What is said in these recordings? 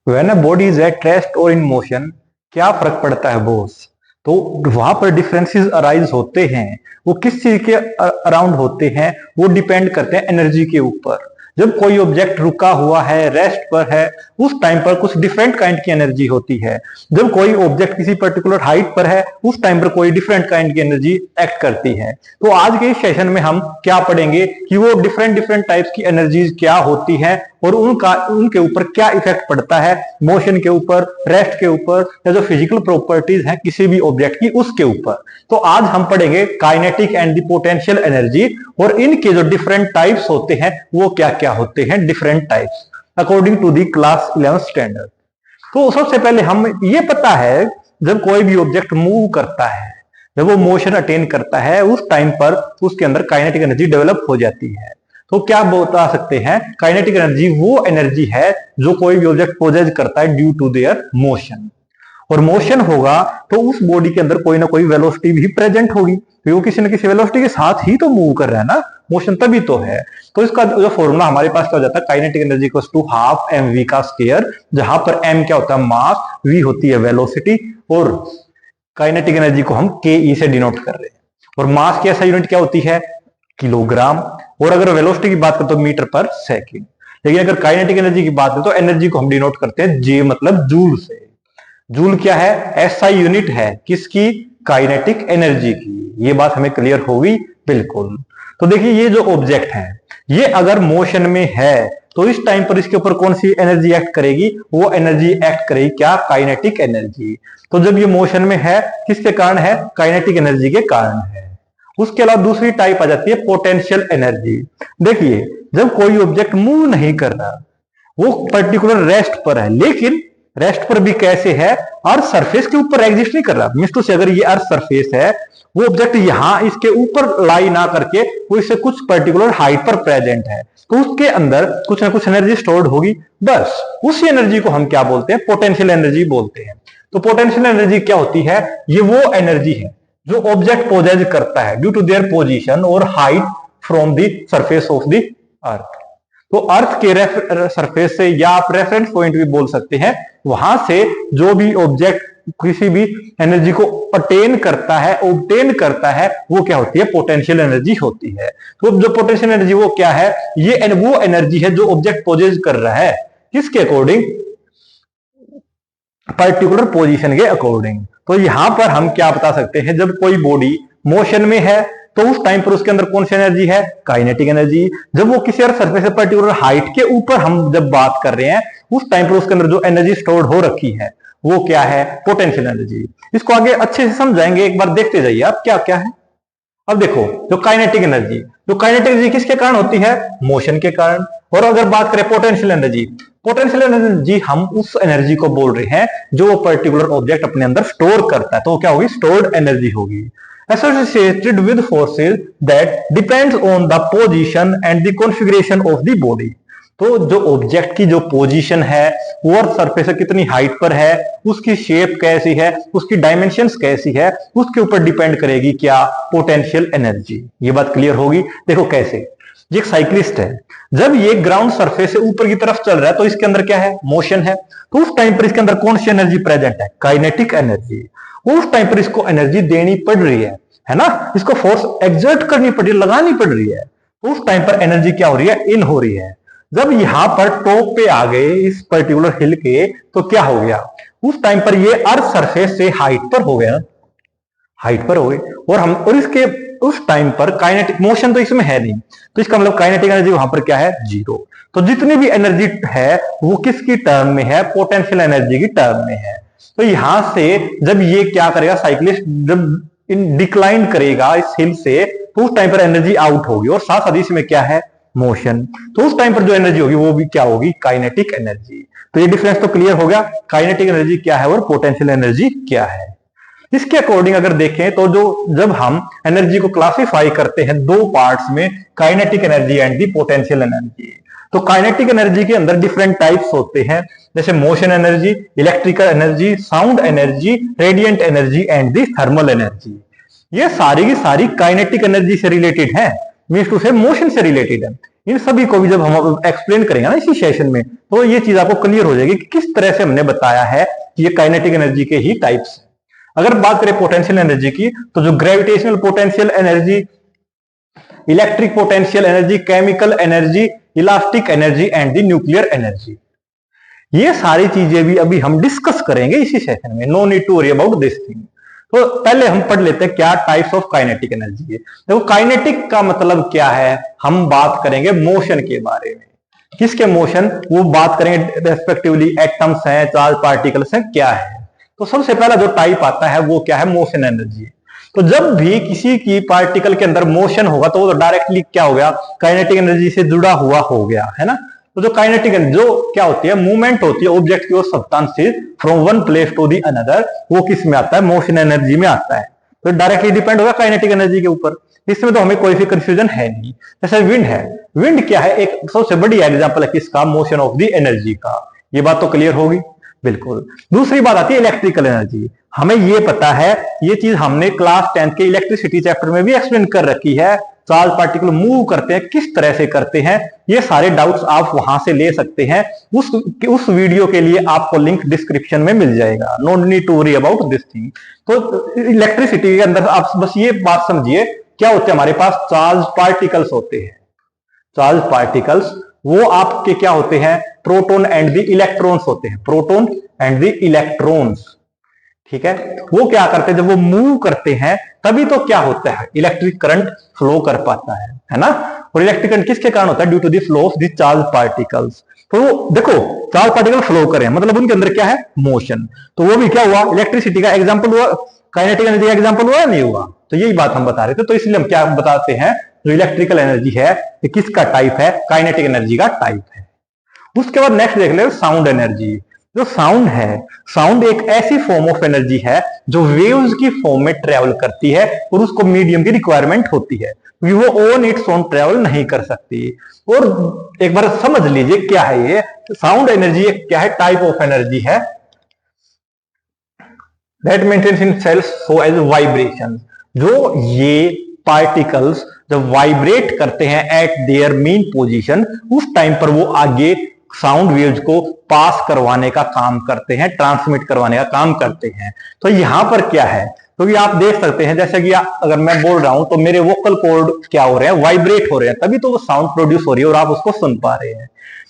When a body is at rest और in motion, क्या फर्क पड़ता है बॉस? तो वहां पर डिफरेंसेस अराइज होते हैं, वो किस चीज के अराउंड होते हैं, वो डिपेंड करते हैं एनर्जी के ऊपर। जब कोई ऑब्जेक्ट रुका हुआ है, रेस्ट पर है, उस टाइम पर कुछ डिफरेंट काइंड की एनर्जी होती है। जब कोई ऑब्जेक्ट किसी पर्टिकुलर हाइट पर है, उस टाइम पर कोई डिफरेंट काइंड की एनर्जी एक्ट करती है। तो आज के इस सेशन में हम क्या पढ़ेंगे कि वो डिफरेंट डिफरेंट टाइप्स की एनर्जीज क्या होती हैं और उनके ऊपर क्या इफेक्ट पड़ता है, मोशन के ऊपर, रेस्ट के ऊपर, या जो फिजिकल प्रॉपर्टीज हैं किसी भी ऑब्जेक्ट की उसके ऊपर। तो आज हम पढ़ेंगे kinetic and the potential energy, और इनके जो डिफरेंट टाइप्स होते हैं वो क्या क्या होते हैं, different types according to the class 11 standard. तो सबसे पहले हम ये पता है, जब कोई भी ऑब्जेक्ट मूव करता है, जब वो मोशन अटेन करता है, उस टाइम पर उसके अंदर काइनेटिक एनर्जी डेवलप हो जाती है। तो क्या बता सकते हैं, काइनेटिक एनर्जी वो एनर्जी है जो कोई भी ऑब्जेक्ट पोजेस करता है ड्यू टू देयर मोशन। और मोशन होगा तो उस बॉडी के अंदर कोई ना कोई वेलोसिटी भी प्रेजेंट होगी, तो वो किसी न किसी वेलोसिटी के साथ ही तो मूव कर रहा है ना, मोशन तभी तो है। तो इसका जो फॉर्मूला हमारे पास क्या हो जाता है, kinetic energy equals to half M V का स्क्वायर, जहां पर एम क्या होता है, मास, वी होती है वेलोसिटी, और काइनेटिक एनर्जी को हम के ई से डिनोट कर रहे हैं। और मास की ऐसा यूनिट क्या होती है, किलोग्राम। और अगर वेलोसिटी की बात करें तो मीटर पर सेकेंड। लेकिन अगर काइनेटिक एनर्जी की बात करें तो एनर्जी को हम डिनोट करते हैं जे मतलब जूल से। जूल क्या है, ऐसा यूनिट है किसकी, काइनेटिक एनर्जी की। ये बात हमें क्लियर होगी बिल्कुल। तो देखिए, ये जो ऑब्जेक्ट है ये अगर मोशन में है तो इस टाइम पर इसके ऊपर कौन सी एनर्जी एक्ट करेगी, वो एनर्जी एक्ट करेगी क्या, काइनेटिक एनर्जी। तो जब ये मोशन में है किसके कारण है, काइनेटिक एनर्जी के कारण है। उसके अलावा दूसरी टाइप आ जाती है पोटेंशियल एनर्जी। देखिए, जब कोई ऑब्जेक्ट मूव नहीं कर रहा, वो पर्टिकुलर रेस्ट पर है, लेकिन रेस्ट पर भी कैसे है, अर्थ सरफेस के ऊपर एग्जिस्ट नहीं कर रहा। मिस्टर से अगर ये अर्थ सरफेस है, वो ऑब्जेक्ट यहां इसके ऊपर लाई ना करके वो इससे कुछ पर्टिकुलर हाइट पर प्रेजेंट है, तो उसके अंदर कुछ ना कुछ एनर्जी स्टोर्ड होगी। बस उसी एनर्जी को हम क्या बोलते हैं, पोटेंशियल एनर्जी बोलते हैं। तो पोटेंशियल एनर्जी क्या होती है, ये वो एनर्जी है जो ऑब्जेक्ट पोजेस करता है ड्यू टू देयर पोजीशन और height from the surface of the earth. तो अर्थ के सरफेस से, या आप रेफरेंस पॉइंट भी बोल सकते हैं, वहां से जो भी ऑब्जेक्ट किसी भी एनर्जी को अटेन करता है, ऑब्टेन करता है, वो क्या होती है, पोटेंशियल एनर्जी होती है। तो जो पोटेंशियल एनर्जी वो क्या है, ये वो एनर्जी है जो ऑब्जेक्ट पोजेस कर रहा है, किसके अकॉर्डिंग, पर्टिकुलर पोजीशन के अकॉर्डिंग। तो यहां पर हम क्या बता सकते हैं, जब कोई बॉडी मोशन में है तो उस टाइम पर उसके अंदर कौन सी एनर्जी है, काइनेटिक एनर्जी। जब वो किसी सरफेस से पर्टिकुलर हाइट के ऊपर हम जब बात कर रहे हैं, उस टाइम पर उसके अंदर जो एनर्जी स्टोर्ड हो रखी है वो क्या है, पोटेंशियल एनर्जी। इसको आगे अच्छे से समझाएंगे, एक बार देखते जाइए आप क्या क्या है। अब देखो, जो काइनेटिक एनर्जी किसके कारण होती है, मोशन के कारण। और अगर बात करें पोटेंशियल एनर्जी हम उस एनर्जी को बोल रहे हैं जो वो पर्टिकुलर ऑब्जेक्ट अपने अंदर स्टोर करता है, तो वो क्या होगी, स्टोर्ड एनर्जी होगी। Associated with forces that depends on the position and the configuration of the body। तो जो ऑब्जेक्ट की जो पोजीशन है, वो अर्थ सरफेस से कितनी हाइट पर है, उसकी शेप कैसी है, उसकी डायमेंशंस कैसी है, उसके ऊपर डिपेंड करेगी क्या, पोटेंशियल एनर्जी। ये बात क्लियर होगी। देखो कैसे, ये एक साइक्लिस्ट है, जब ये ग्राउंड सरफेस से ऊपर की तरफ चल रहा है तो इसके अंदर क्या है, मोशन है। तो उस टाइम पर इसके अंदर कौन सी एनर्जी प्रेजेंट है, काइनेटिक एनर्जी। उस टाइम पर इसको एनर्जी देनी पड़ रही है ना, इसको फोर्स एक्सर्ट करनी पड़ रही है, लगानी पड़ रही है। तो उस टाइम पर एनर्जी क्या हो रही है, इन हो रही है। जब यहां पर टॉप पे आ गए इस पर्टिकुलर हिल के, तो क्या हो गया, उस टाइम पर ये अर्थ सरफेस से हाइट पर हो गया, हाइट पर हो गए। और इसके उस टाइम पर काइनेटिक मोशन तो इसमें है नहीं, तो इसका मतलब काइनेटिक एनर्जी वहां पर क्या है, जीरो। तो जितनी भी एनर्जी है वो किसकी टर्म में है, पोटेंशियल एनर्जी की टर्म में है। तो यहां से जब ये क्या करेगा, साइक्लिस्ट जब इन डिक्लाइन करेगा इस हिल से, तो उस टाइम पर एनर्जी आउट होगी, और साथ साथ इसमें क्या है, मोशन। तो उस टाइम पर जो एनर्जी होगी वो भी क्या होगी, काइनेटिक एनर्जी। तो ये डिफरेंस तो क्लियर हो गया, काइनेटिक एनर्जी क्या है और पोटेंशियल एनर्जी क्या है। इसके अकॉर्डिंग अगर देखें तो जब हम एनर्जी को क्लासिफाई करते हैं दो पार्ट्स में, kinetic energy and the potential energy. तो काइनेटिक एनर्जी के अंदर डिफरेंट टाइप्स होते हैं, जैसे motion energy, electrical energy, sound energy, radiant energy and the thermal energy. ये सारी की सारी काइनेटिक एनर्जी से रिलेटेड है, मींस टू से मोशन से रिलेटेड है। इन सभी को भी जब हम एक्सप्लेन करेंगे ना इसी सेशन में, तो ये चीज आपको क्लियर हो जाएगी कि किस तरह से हमने बताया है कि ये काइनेटिक एनर्जी के ही टाइप्स हैं। अगर बात करें पोटेंशियल एनर्जी की, तो जो gravitational potential energy, electric potential energy, chemical energy, elastic energy and the nuclear energy, ये सारी चीजें भी अभी हम डिस्कस करेंगे इसी सेशन में। No need to worry about this thing. तो पहले हम पढ़ लेते हैं क्या टाइप्स ऑफ काइनेटिक एनर्जी है। देखो काइनेटिक का मतलब क्या है, हम बात करेंगे मोशन के बारे में। किसके मोशन, वो बात करेंगे रेस्पेक्टिवली एटम्स हैं, चार्ज पार्टिकल्स हैं, क्या है। तो सबसे पहला जो टाइप आता है वो क्या है, मोशन एनर्जी। तो जब भी किसी की पार्टिकल के अंदर मोशन होगा तो वो तो डायरेक्टली क्या हो गया, काइनेटिक एनर्जी से जुड़ा हुआ हो गया, है ना। तो जो काइनेटिक जो क्या होती है, मूवमेंट होती है ऑब्जेक्ट की और substances from one place to the another, वो किस में आता है, मोशन एनर्जी में आता है। तो डायरेक्टली डिपेंड होगा काइनेटिक एनर्जी के ऊपर। इसमें तो हमें कोई भी कंफ्यूजन है नहीं। जैसे विंड है, विंड क्या है, एक सबसे बड़ी एग्जांपल है किसका, मोशन ऑफ द एनर्जी का। ये बात तो क्लियर होगी, बिल्कुल। दूसरी बात आती है इलेक्ट्रिकल एनर्जी। हमें ये पता है, ये चीज हमने क्लास 10 के इलेक्ट्रिसिटी चैप्टर में भी एक्सप्लेन कर रखी है। चार्ज पार्टिकल मूव करते हैं, किस तरह से करते हैं, ये सारे डाउट्स आप वहां से ले सकते हैं। उस वीडियो के लिए आपको लिंक डिस्क्रिप्शन में मिल जाएगा। No need to worry about this thing. तो इलेक्ट्रिसिटी के अंदर आप बस ये बात समझिए, क्या होते हैं हमारे पास, चार्ज पार्टिकल्स होते हैं। चार्ज पार्टिकल्स वो आपके क्या होते हैं, प्रोटॉन एंड द इलेक्ट्रॉन्स होते हैं, प्रोटॉन एंड द इलेक्ट्रॉन्स, ठीक है। वो क्या करते हैं, जब वो मूव करते हैं तभी तो क्या होता है, इलेक्ट्रिक करंट फ्लो कर पाता है ना। और इलेक्ट्रिक करंट किसके कारण होता है, due to the flow of the charge particles. तो देखो चार्ज पार्टिकल फ्लो करें मतलब उनके अंदर क्या है, मोशन। तो वो भी क्या हुआ, इलेक्ट्रिसिटी का एग्जांपल हुआ, काइनेटिक एनर्जी का एग्जांपल हुआ, नहीं हुआ। तो यही बात हम बता रहे थे। तो इसलिए हम क्या बताते हैं, जो इलेक्ट्रिकल एनर्जी है ये किसका टाइप है, काइनेटिक एनर्जी का टाइप है। उसके बाद नेक्स्ट देख ले साउंड एनर्जी। जो साउंड है, साउंड एक ऐसी फॉर्म ऑफ एनर्जी है जो वेव्स की फॉर्म में ट्रेवल करती है और उसको मीडियम की रिक्वायरमेंट होती है, क्योंकि वो ऑन इट्स ओन ट्रेवल नहीं कर सकती। और एक बार समझ लीजिए क्या है ये साउंड एनर्जी, एक क्या है, टाइप ऑफ एनर्जी है that maintains in cells so as vibration. जो ये पार्टिकल्स जब वाइब्रेट करते हैं एट देयर मेन पोजीशन, उस टाइम पर वो आगे साउंड वेव्स को पास करवाने का काम करते हैं, ट्रांसमिट करवाने का काम करते हैं। तो यहां पर क्या है, तो ये आप देख सकते हैं, जैसे कि अगर मैं बोल रहा हूं तो मेरे वोकल कॉर्ड क्या हो रहे हैं, वाइब्रेट हो रहे हैं, तभी तो वो साउंड प्रोड्यूस हो रही है और आप उसको सुन पा रहे हैं।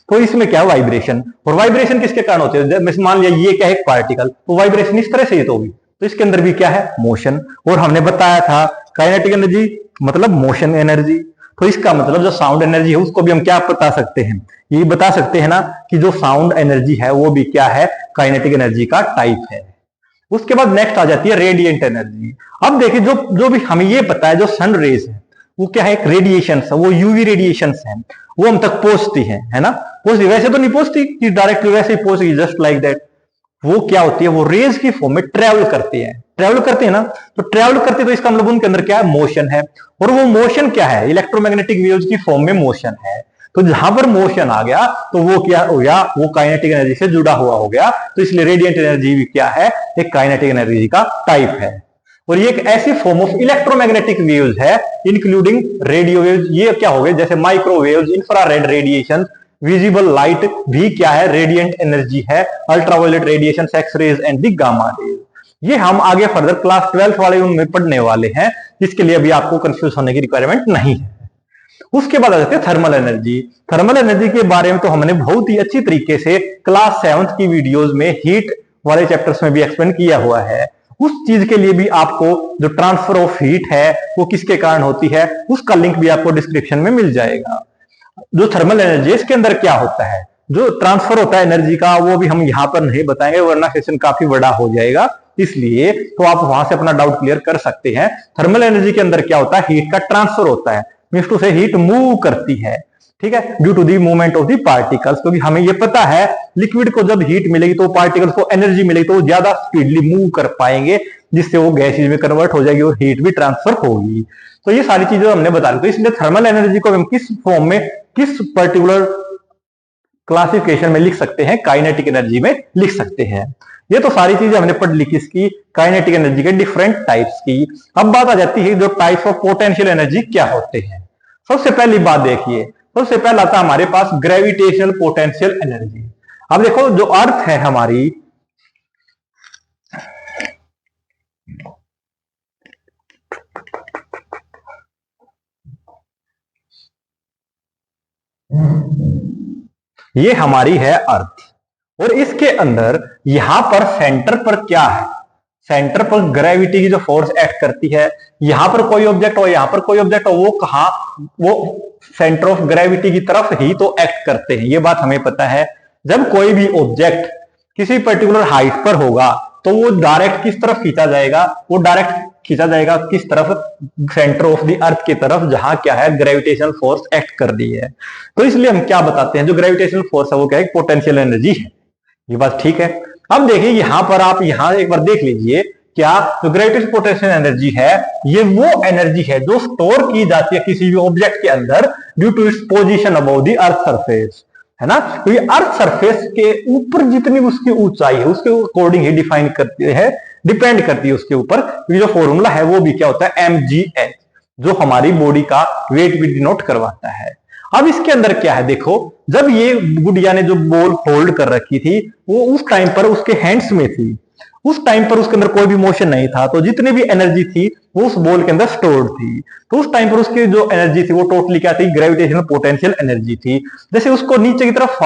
तो इसमें क्या है, वाइब्रेशन। और वाइब्रेशन किसके कारण होती है, मान लिया ये क्या है, एक पार्टिकल, तो वाइब्रेशन इस तरह से ही तो होगी। तो इसके अंदर भी क्या है, मोशन। और हमने बताया था काइनेटिक एनर्जी मतलब मोशन एनर्जी। तो इसका मतलब जो साउंड एनर्जी है उसको भी हम क्या बता सकते हैं, ये बता सकते हैं ना कि जो साउंड एनर्जी है वो भी क्या है, काइनेटिक एनर्जी का टाइप है। उसके बाद नेक्स्ट आ जाती है रेडिएंट एनर्जी। अब देखिए जो भी हमें ये पता है, जो सन रेज है वो क्या है, एक रेडिएशन है, वो यूवी रेडिएशन है, वो हम तक पहुंचती है ना। पहुंचती, वैसे तो नहीं पहुंचती कि डायरेक्टली वैसे ही पहुंचती, जस्ट लाइक दैट। वो क्या होती है, वो रेज की फॉर्म में ट्रेवल करती है, ट्रेवल करते हैं ना। तो ट्रेवल करते तो इसका मतलब उनके अंदर क्या है, मोशन है। और वो मोशन क्या है, इलेक्ट्रोमैग्नेटिक वेव्स की फॉर्म में मोशन है। तो जहां पर मोशन आ गया तो वो क्या हो गया, वो काइनेटिक एनर्जी से जुड़ा हुआ हो गया। तो इसलिए रेडिएंट एनर्जी भी क्या है, एक काइनेटिक एनर्जी का टाइप है। और ये एक ऐसी फॉर्म ऑफ इलेक्ट्रोमैग्नेटिक वेव्स है इंक्लूडिंग रेडियो वेव्स। ये क्या हो गए, जैसे microwaves, infrared radiation, visible light भी क्या है, रेडिएंट एनर्जी है। Ultraviolet radiation, X rays and the gamma rays, ये हम आगे फर्दर क्लास 12 वाले उनमें पढ़ने वाले हैं, जिसके लिए अभी आपको कंफ्यूज होने की रिक्वायरमेंट नहीं है। उसके बाद आ जाते हैं थर्मल एनर्जी। थर्मल एनर्जी के बारे में तो हमने बहुत ही अच्छी तरीके से क्लास 7 की वीडियोस में हीट वाले चैप्टर्स में भी एक्सप्लेन किया हुआ है। उस चीज के लिए भी आपको जो ट्रांसफर ऑफ हीट है वो किसके कारण होती है, उसका लिंक भी आपको डिस्क्रिप्शन में मिल जाएगा। जो थर्मल एनर्जी इसके अंदर क्या होता है, जो ट्रांसफर होता है एनर्जी का, वो भी हम यहाँ पर नहीं बताएंगे वरना सेशन काफी बड़ा हो जाएगा, इसलिए तो आप वहां से अपना डाउट क्लियर कर सकते हैं। थर्मल एनर्जी के अंदर क्या होता है, हीट का ट्रांसफर होता है, मींस टू से हीट मूव करती है, ठीक है, due to the movement of the particles. क्योंकि हमें ये पता है लिक्विड को जब हीट मिलेगी तो पार्टिकल्स को एनर्जी मिलेगी तो वो ज्यादा स्पीडली मूव कर पाएंगे, जिससे वो गैसेज में कन्वर्ट हो जाएगी और हीट भी ट्रांसफर होगी। तो ये सारी चीजें हमने बता दी। तो इसलिए थर्मल एनर्जी को हम किस फॉर्म में, किस पर्टिकुलर क्लासिफिकेशन में लिख सकते हैं, काइनेटिक एनर्जी में लिख सकते हैं। ये तो सारी चीजें हमने पढ़ ली किसकी, काइनेटिक एनर्जी के डिफरेंट टाइप्स की। अब बात आ जाती है जो टाइप्स ऑफ पोटेंशियल एनर्जी क्या होते हैं। सबसे पहली बात देखिए, सबसे पहला आता हमारे पास ग्रेविटेशनल पोटेंशियल एनर्जी। अब देखो जो अर्थ है हमारी, ये हमारी है अर्थ, और इसके अंदर यहां पर सेंटर पर क्या है, सेंटर पर ग्रेविटी की जो फोर्स एक्ट करती है, यहां पर कोई ऑब्जेक्ट हो, यहां पर कोई ऑब्जेक्ट हो, वो कहां, वो सेंटर ऑफ ग्रेविटी की तरफ ही तो एक्ट करते हैं, ये बात हमें पता है। जब कोई भी ऑब्जेक्ट किसी पर्टिकुलर हाइट पर होगा तो वो डायरेक्ट किस तरफ खींचा जाएगा, वो डायरेक्ट खींचा जाएगा किस तरफ, सेंटर ऑफ द अर्थ की तरफ, जहां क्या है ग्रेविटेशनल फोर्स एक्ट कर रही है। तो इसलिए हम क्या बताते हैं, जो ग्रेविटेशनल फोर्स है वो क्या है, पोटेंशियल एनर्जी है। ये बात ठीक है। अब देखिए यहां पर आप यहां एक बार देख लीजिए, क्या जो ग्रेविटेशनल पोटेंशियल एनर्जी है, ये वो एनर्जी है जो स्टोर की जाती है किसी भी ऑब्जेक्ट के अंदर due to its position above the earth surface, है ना। तो ये अर्थ सरफेस के ऊपर जितनी उसकी ऊंचाई है उसके अकॉर्डिंग ही डिफाइन करती है, डिपेंड करती है उसके ऊपर। ये जो फॉर्मूला है वो भी क्या होता है, mgh, जो हमारी बॉडी का वेट भी डिनोट करवाता है। अब इसके अंदर क्या है, देखो जब ये गुड़िया ने जो बॉल होल्ड कर रखी थी वो उस टाइम पर उसके हैंड्स में थी, उस टाइम पर उसके अंदर कोई भी मोशन नहीं था, तो जितनी भी एनर्जी थी वो उस बॉल के अंदर स्टोर्ड थी। तो उस टाइम पर उसकी जो एनर्जी थी वो टोटली क्या थी, ग्रेविटेशनल पोटेंशियल एनर्जी थी। जैसे उसको नीचे की तरफ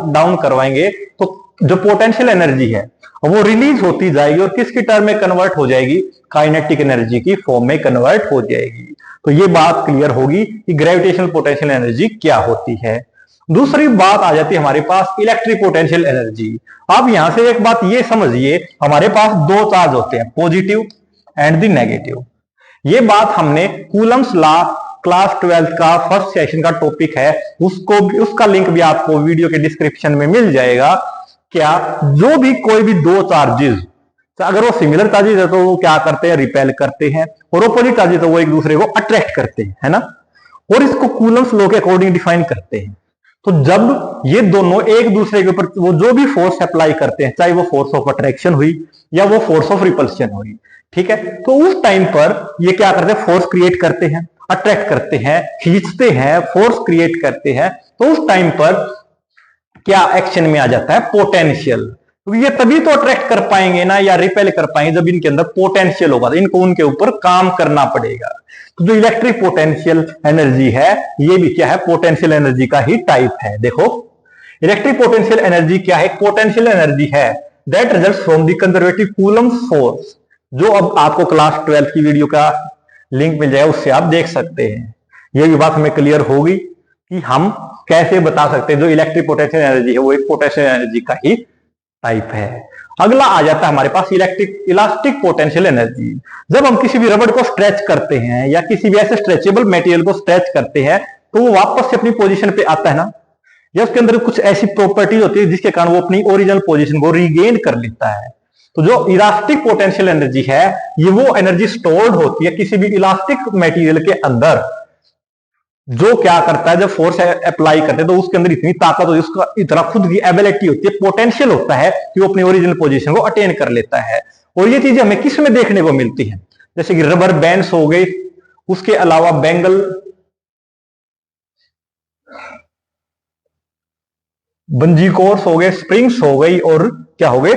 डाउन करवाएंगे तो जो पोटेंशियल एनर्जी है वो रिलीज होती जाएगी और किसकी टर्म में कन्वर्ट हो जाएगी, काइनेटिक एनर्जी की फॉर्म में कन्वर्ट हो जाएगी। तो ये बात क्लियर होगी कि ग्रेविटेशनल पोटेंशियल एनर्जी क्या होती है। दूसरी बात आ जाती है हमारे पास इलेक्ट्रिक पोटेंशियल एनर्जी। अब यहां से एक बात ये समझिए, हमारे पास दो चार्ज होते हैं, पॉजिटिव एंड द नेगेटिव। ये बात हमने कूलम्स लॉ क्लास 12 का फर्स्ट सेशन का टॉपिक है, उसको भी, उसका लिंक भी आपको वीडियो के डिस्क्रिप्शन में मिल जाएगा। क्या जो भी कोई भी दो चार्जेस, अगर वो सिमिलर चार्जेस है तो वो क्या करते हैं, रिपेल करते हैं, और अपोजिट चार्जेस तो वो एक दूसरे को अट्रैक्ट करते हैं, है ना। और इसको कूलम्स लॉ के अकॉर्डिंग डिफाइन करते हैं। तो जब ये दोनों एक दूसरे के ऊपर वो जो भी फोर्स अप्लाई करते हैं, चाहे वो फोर्स ऑफ अट्रैक्शन हुई या वो फोर्स ऑफ रिपल्शन हुई, ठीक है, तो उस टाइम पर ये क्या करते हैं, फोर्स क्रिएट करते हैं, अट्रैक्ट करते हैं, खींचते हैं, फोर्स क्रिएट करते हैं। तो उस टाइम पर क्या एक्शन में आ जाता है, पोटेंशियल। तो ये तभी तो अट्रैक्ट कर पाएंगे ना या रिपेल कर पाएंगे जब इनके अंदर पोटेंशियल होगा, तो इनको उनके ऊपर काम करना पड़ेगा। तो जो इलेक्ट्रिक पोटेंशियल एनर्जी है ये भी क्या है, पोटेंशियल एनर्जी का ही टाइप है। देखो इलेक्ट्रिक पोटेंशियल एनर्जी क्या है, पोटेंशियल एनर्जी है that results from the conservative Coulomb's force, जो अब आपको क्लास 12 की वीडियो का लिंक मिल जाएगा, उससे आप देख सकते हैं। ये भी बात हमें क्लियर होगी कि हम कैसे बता सकते हैं जो इलेक्ट्रिक पोटेंशियल एनर्जी है वो एक पोटेंशियल एनर्जी का ही टाइप है। अगला आ जाता है हमारे पास इलास्टिक पोटेंशियल एनर्जी। जब हम किसी भी रबड़ को स्ट्रेच करते हैं या किसी भी ऐसे स्ट्रेचेबल मटेरियल को स्ट्रेच करते हैं तो वो वापस से अपनी पोजीशन पे आता है ना, या उसके अंदर कुछ ऐसी प्रॉपर्टीज होती है जिसके कारण वो अपनी ओरिजिनल पोजीशन को रीगेन कर लेता है। तो जो इलास्टिक पोटेंशियल एनर्जी है ये वो एनर्जी स्टोर्ड होती है किसी भी इलास्टिक मटेरियल के अंदर, जो क्या करता है जब फोर्स अप्लाई करते हैं तो उसके अंदर इतनी ताकत होती है, उसका इतना खुद की एबिलिटी होती है, पोटेंशियल होता है कि वो अपनी ओरिजिनल पोजीशन को अटेन कर लेता है। और ये चीजें हमें किस में देखने को मिलती हैं, जैसे कि रबर बैंड्स हो गई, उसके अलावा बेंगल, बंजी कोर्स हो गए, स्प्रिंग्स हो गई, और क्या हो गए,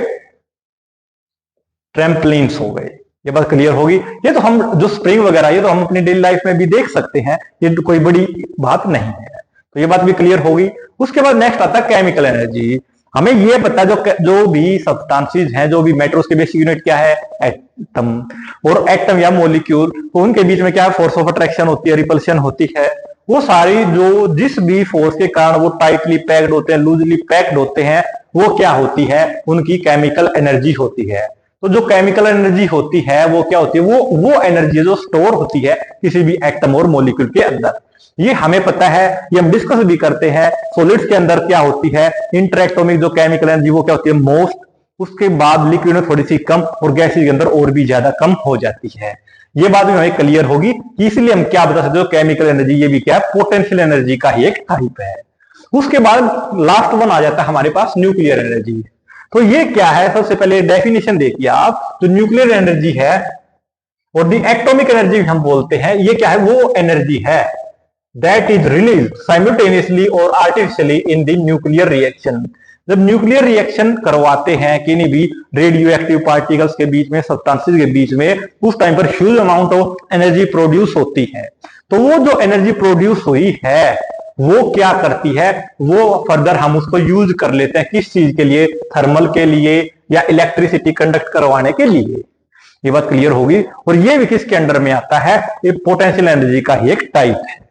ट्रैम्पलिन्स हो गए। ये बात क्लियर होगी। ये तो हम जो स्प्रिंग वगैरह ये तो हम अपनी डेली लाइफ में भी देख सकते हैं, ये तो कोई बड़ी बात नहीं है। तो ये बात भी क्लियर होगी। उसके बाद नेक्स्ट आता है केमिकल एनर्जी। हमें ये पता है जो भी सब्सटेंसेस हैं, जो भी मैटर, उसके बेसिक यूनिट क्या है, एटम। और एटम या मॉलिक्यूल, तो उनके बीच में क्या है, फोर्स ऑफ अट्रैक्शन होती है, रिपल्शन होती है। वो सारी जो जिस भी फोर्स के कारण वो टाइटली पैक्ड होते हैं, लूजली पैक्ड होते हैं, वो क्या होती है, उनकी केमिकल एनर्जी होती है। तो जो केमिकल एनर्जी होती है वो क्या होती है, वो एनर्जी जो स्टोर होती है किसी भी एटम और मॉलिक्यूल के अंदर। ये हमें पता है, ये हम डिस्कस भी करते हैं। सॉलिड्स के अंदर क्या होती है, इंटरएटॉमिक जो केमिकल एनर्जी वो क्या होती है, मोस्ट। उसके बाद लिक्विड में थोड़ी सी कम, और गैसेज के अंदर और भी ज्यादा कम हो जाती है। ये बात भी हमें क्लियर होगी कि इसलिए हम क्या बता सकते हो, केमिकल एनर्जी ये भी क्या है, पोटेंशियल एनर्जी का ही एक टाइप है। उसके बाद लास्ट वन आ जाता है हमारे पास न्यूक्लियर एनर्जी। तो ये क्या है, सबसे पहले डेफिनेशन देखिए आप। जो न्यूक्लियर एनर्जी है और दी एटॉमिक एनर्जी हम बोलते हैं, ये क्या है, वो एनर्जी है that is released simultaneously or artificially in the nuclear reaction। जब न्यूक्लियर रिएक्शन करवाते हैं किन्हीं भी रेडियो एक्टिव पार्टिकल्स के बीच में, सब्सटेंसेस के बीच में, उस टाइम पर huge amount of energy produce होती है। तो वो जो एनर्जी प्रोड्यूस हुई है वो क्या करती है, वो फर्दर हम उसको यूज कर लेते हैं किस चीज के लिए, थर्मल के लिए या इलेक्ट्रिसिटी कंडक्ट करवाने के लिए। ये बात क्लियर होगी। और ये भी किसके अंडर में आता है, ये पोटेंशियल एनर्जी का ही एक टाइप है।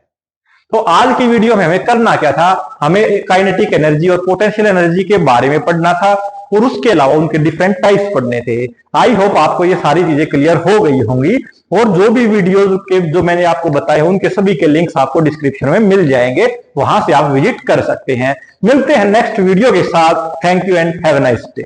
तो आज की वीडियो में हमें करना क्या था, हमें काइनेटिक एनर्जी और पोटेंशियल एनर्जी के बारे में पढ़ना था और उसके अलावा उनके डिफरेंट टाइप्स पढ़ने थे। आई होप आपको ये सारी चीजें क्लियर हो गई होंगी। और जो भी वीडियोस के जो मैंने आपको बताए उनके सभी के लिंक्स आपको डिस्क्रिप्शन में मिल जाएंगे, वहां से आप विजिट कर सकते हैं। मिलते हैं नेक्स्ट वीडियो के साथ। Thank you and have a nice day.